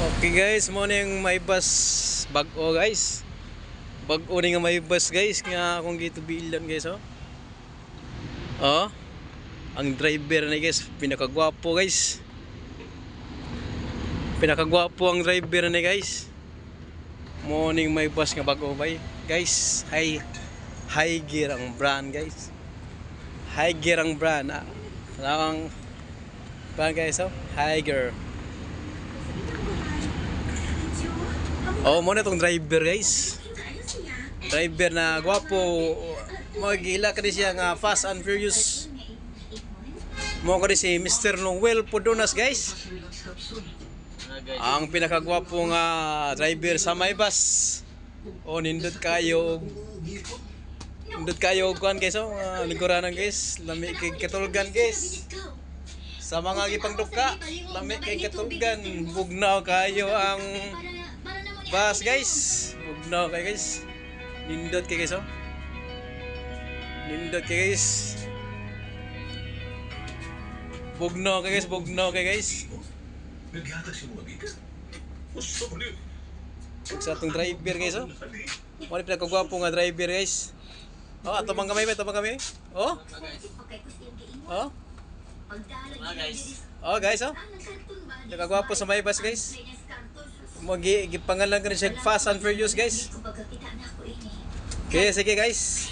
Okay guys, mo ning may bus bag-o guys. Bag-o ni nga may bus guys nga akong gitubilan guys oh. Oh. Ang driver ni guys, pinakagwapo guys. Pinakagwapo ang driver ni guys. Mo ning may bus nga bag-o bay. Guys, high gear ang brand guys. High gear ang brand. Ang brand guys oh, high gear. Oh, mo na tong driver guys. Driver na gwapo. Magila ka di siya nga Fast and Furious. Mo ka di si Mr. Noel Podonas guys. Ang pinakagwapo nga driver sa may bus. Oh, nindot kayo. Nindot kayo kuan guys oh, lingkuranan guys. Lami kay katulgan guys. Sa mga gipangduka, lami kay katulgan. Bugnaw kayo ang bus guys. Bugnaw kayo guys. Nindot kayo guys oh. Nindot kayo guys. Bugnaw kayo guys, bugnaw kayo guys. Sa atong driver guys oh. Wala pinakagwapo nga driver guys. Oh, ato bang kamay ba? Ato bang kamay? Oh? Oh? Oh guys oh. Nakagwapo sa may bus guys. Gipangalan ka rin siya Fast and Furious guys. Okay, sige guys.